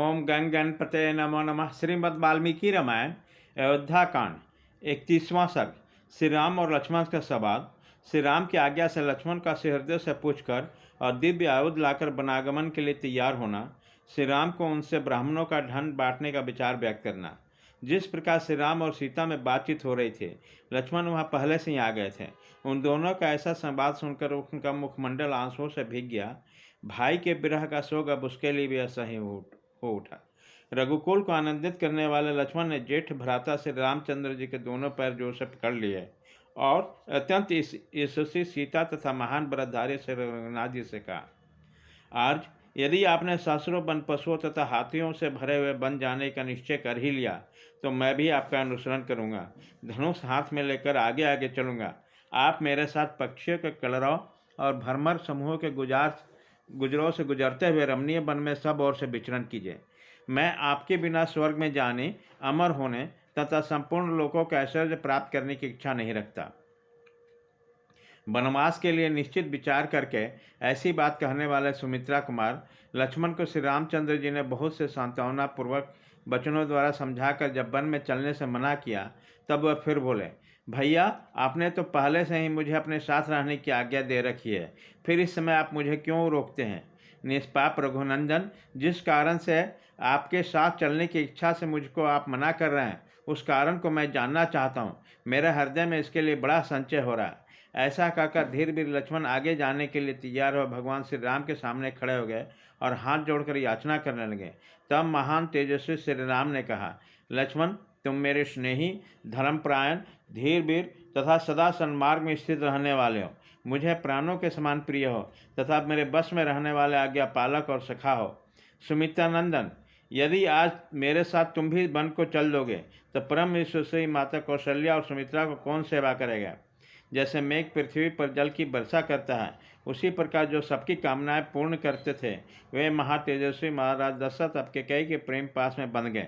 ओम गंग गणपते नमो नमः। श्रीमद् वाल्मीकि रामायण अयोध्या कांड 31वां सर्ग। श्री राम और लक्ष्मण का संवाद। श्री राम की आज्ञा से लक्ष्मण का सहृदय से पूछकर और दिव्य आयुध लाकर वनागमन के लिए तैयार होना। श्री राम को उनसे ब्राह्मणों का धन बांटने का विचार व्यक्त करना। जिस प्रकार श्री राम और सीता में बातचीत हो रही थी, लक्ष्मण वहां पहले से ही आ गए थे। उन दोनों का ऐसा संवाद सुनकर उनका मुखमंडल आंसुओं से भीग गया। भाई के विरह का शोक अब उसके लिए भी असह्य हो उठा। रघुकुल को आनंदित करने वाले लक्ष्मण ने जेठ भ्राता से रामचंद्र जी के दोनों पैर जोर से पकड़ लिए और अत्यंत यशस्वी सीता तथा महान व्रतधारी से रघुनाथ जी से कहा, आज यदि आपने सहस्रों वन पशुओं तथा हाथियों से भरे हुए बन जाने का निश्चय कर ही लिया तो मैं भी आपका अनुसरण करूंगा। धनुष हाथ में लेकर आगे आगे चलूंगा। आप मेरे साथ पक्षियों के कलरव और भरमर समूहों के गुजरों से गुजरते हुए रमणीय वन में सब ओर से विचरण कीजिए। मैं आपके बिना स्वर्ग में जाने, अमर होने तथा संपूर्ण लोकों का ऐश्वर्य प्राप्त करने की इच्छा नहीं रखता। वनवास के लिए निश्चित विचार करके ऐसी बात कहने वाले सुमित्रा कुमार लक्ष्मण को श्री रामचंद्र जी ने बहुत से सांत्वना पूर्वक वचनों द्वारा समझाकर जब वन में चलने से मना किया, तब वह फिर बोले, भैया आपने तो पहले से ही मुझे अपने साथ रहने की आज्ञा दे रखी है, फिर इस समय आप मुझे क्यों रोकते हैं? निष्पाप रघुनंदन, जिस कारण से आपके साथ चलने की इच्छा से मुझको आप मना कर रहे हैं, उस कारण को मैं जानना चाहता हूँ। मेरे हृदय में इसके लिए बड़ा संचय हो रहा है। ऐसा कहकर धीरे धीरे लक्ष्मण आगे जाने के लिए तैयार हो भगवान श्री राम के सामने खड़े हो गए और हाथ जोड़कर याचना करने लगे। तब महान तेजस्वी श्री राम ने कहा, लक्ष्मण, तुम मेरे स्नेही, धर्मपरायण, धीरवीर तथा सदा सन्मार्ग में स्थित रहने वाले हो। मुझे प्राणों के समान प्रिय हो तथा मेरे बस में रहने वाले आज्ञा पालक और सखा हो। सुमित्रा नंदन, यदि आज मेरे साथ तुम भी वन को चल दोगे तो परम विश्वसनीय माता कौशल्या और सुमित्रा को कौन सेवा करेगा? जैसे मेघ पृथ्वी पर जल की वर्षा करता है, उसी प्रकार जो सबकी कामनाएं पूर्ण करते थे, वे महातेजस्वी महाराज दशरथ अब कैकेयी के प्रेम पास में बन गए।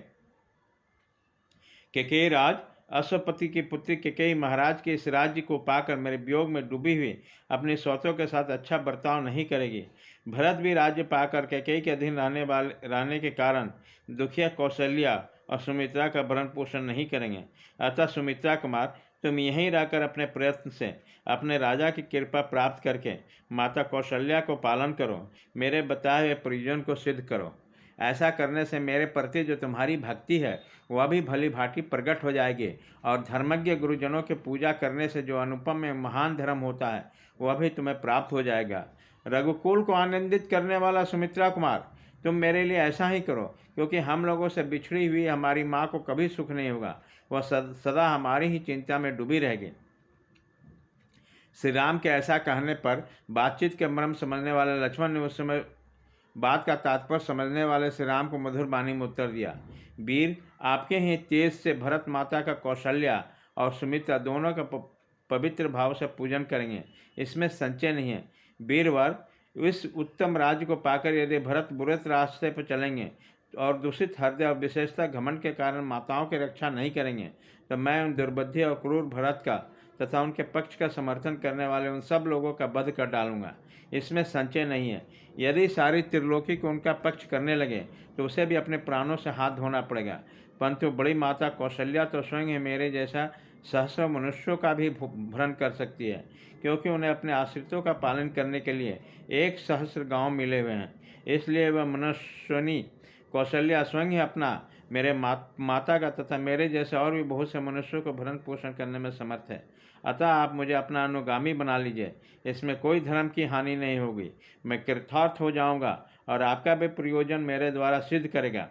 कैकेयी राज अश्वपति की पुत्री कैकेयी महाराज के इस राज्य को पाकर मेरे वियोग में डूबी हुई अपने सौतों के साथ अच्छा बर्ताव नहीं करेगी। भरत भी राज्य पाकर कैकेयी के अधीन रहने के कारण दुखिया कौशल्या और सुमित्रा का भरण पोषण नहीं करेंगे। अतः सुमित्रा कुमार, तुम यहीं रहकर अपने प्रयत्न से अपने राजा की कृपा प्राप्त करके माता कौशल्या को पालन करो, मेरे बताए हुए प्रयोजन को सिद्ध करो। ऐसा करने से मेरे प्रति जो तुम्हारी भक्ति है वह भी भली भांति प्रकट हो जाएगी और धर्मज्ञ गुरुजनों की पूजा करने से जो अनुपम में महान धर्म होता है वह भी तुम्हें प्राप्त हो जाएगा। रघुकुल को आनंदित करने वाला सुमित्रा कुमार, तुम मेरे लिए ऐसा ही करो, क्योंकि हम लोगों से बिछड़ी हुई हमारी माँ को कभी सुख नहीं होगा। वह सदा हमारी ही चिंता में डूबी रहेगी। श्री राम के ऐसा कहने पर बातचीत के मर्म समझने वाले लक्ष्मण ने उस समय बात का तात्पर्य समझने वाले श्री राम को मधुर वाणी में उत्तर दिया, वीर, आपके ही तेज से भरत माता का कौशल्या और सुमित्रा दोनों का पवित्र भाव से पूजन करेंगे, इसमें संचय नहीं है। वीरवर, इस उत्तम राज्य को पाकर यदि भरत बुरे रास्ते पर चलेंगे और दूषित हृदय और विशेषता घमंड के कारण माताओं की रक्षा नहीं करेंगे तो मैं उन दुर्बुद्धि और क्रूर भरत का तथा उनके पक्ष का समर्थन करने वाले उन सब लोगों का वध कर डालूंगा, इसमें संचय नहीं है। यदि सारी त्रिलोकी को उनका पक्ष करने लगे तो उसे भी अपने प्राणों से हाथ धोना पड़ेगा, परंतु बड़ी माता कौशल्या तो स्वयं ही मेरे जैसा सहस्रों मनुष्यों का भी भरण कर सकती है, क्योंकि उन्हें अपने आश्रितों का पालन करने के लिए 1,000 गांव मिले हुए हैं। इसलिए वह मनुष्यनी कौशल्या स्वयं ही अपना, मेरे माता का तथा मेरे जैसे और भी बहुत से मनुष्यों को भरण पोषण करने में समर्थ है। अतः आप मुझे अपना अनुगामी बना लीजिए, इसमें कोई धर्म की हानि नहीं होगी। मैं कृतार्थ हो जाऊंगा और आपका भी प्रयोजन मेरे द्वारा सिद्ध करेगा।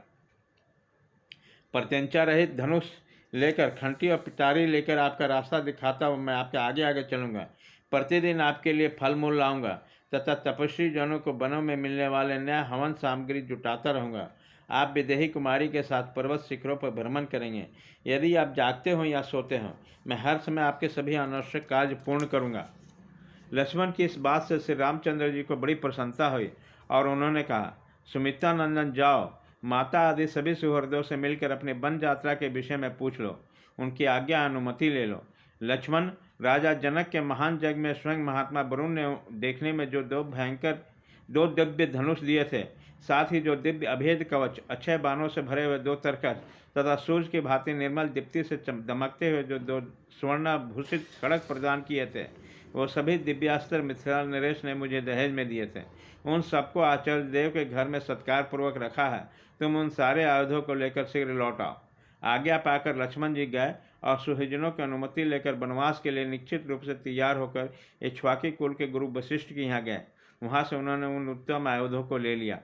प्रत्यंचा रहित धनुष लेकर, खंटी और पिटारी लेकर आपका रास्ता दिखाता हुआ मैं आपके आगे आगे चलूंगा। प्रतिदिन आपके लिए फल मूल लाऊंगा तथा तपस्वी जनों को वनों में मिलने वाले नया हवन सामग्री जुटाता रहूँगा। आप विदेही कुमारी के साथ पर्वत शिखरों पर भ्रमण करेंगे। यदि आप जागते हो या सोते हो, मैं हर समय आपके सभी अनावश्यक कार्य पूर्ण करूँगा। लक्ष्मण की इस बात से श्री रामचंद्र जी को बड़ी प्रसन्नता हुई और उन्होंने कहा, सुमित्रा नंदन, जाओ, माता आदि सभी सुहृदों से मिलकर अपने वन यात्रा के विषय में पूछ लो, उनकी आज्ञा अनुमति ले लो। लक्ष्मण, राजा जनक के महान यज्ञ में स्वयं महात्मा वरुण ने देखने में जो दो दिव्य धनुष दिए थे, साथ ही जो दिव्य अभेद कवच, अक्षय बाणों से भरे हुए 2 तरकश तथा सूर्य की भांति निर्मल दीप्ति से दमकते हुए जो 2 स्वर्णाभूषित खड़ग प्रदान किए थे, वो सभी दिव्यास्त्र मिथिला नरेश ने मुझे दहेज में दिए थे। उन सबको आचार्य देव के घर में सत्कार पूर्वक रखा है। तुम उन सारे आयुधों को लेकर शीघ्र लौट आओ। आज्ञा पाकर लक्ष्मण जी गए और सुहृजनों की अनुमति लेकर वनवास के लिए निश्चित रूप से तैयार होकर इक्ष्वाकु कुल के गुरु वशिष्ठ के यहाँ गए। वहाँ से उन्होंने उन उत्तम आयुधों को ले लिया।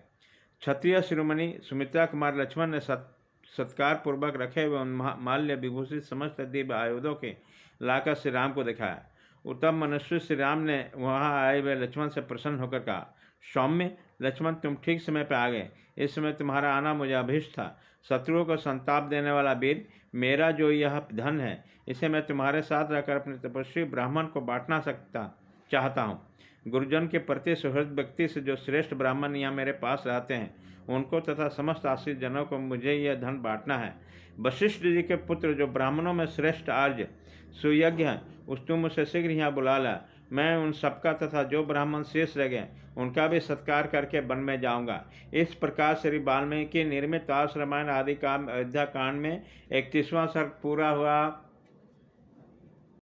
क्षत्रिय शिरोमणि सुमित्रा कुमार लक्ष्मण ने सत्कार पूर्वक रखे हुए उन माल्य विभूषित समस्त दिव्य आयुधों के लाकर श्री राम को दिखाया। उत्तम मनुष्य श्री राम ने वहाँ आए हुए लक्ष्मण से प्रसन्न होकर कहा, सौम्य लक्ष्मण, तुम ठीक समय पर आ गए। इस समय तुम्हारा आना मुझे अभीष्ट था। शत्रुओं को संताप देने वाला वीर, मेरा जो यह धन है, इसे मैं तुम्हारे साथ रहकर अपने तपस्वी ब्राह्मण को बांटना चाहता हूँ। गुरुजन के प्रति सुहृद व्यक्ति से जो श्रेष्ठ ब्राह्मण यहाँ मेरे पास रहते हैं, उनको तथा समस्त आश्रित जनों को मुझे यह धन बांटना है। वशिष्ठ जी के पुत्र जो ब्राह्मणों में श्रेष्ठ आर्य सुयज्ञ हैं, उस तुम मुझसे शीघ्र यहाँ बुला ला। मैं उन सबका तथा जो ब्राह्मण शेष रह गए उनका भी सत्कार करके वन में जाऊंगा। इस प्रकार श्री वाल्मीकि निर्मित आस रामायण आदि का अयोध्या कांड में 31वां सर्ग पूरा हुआ।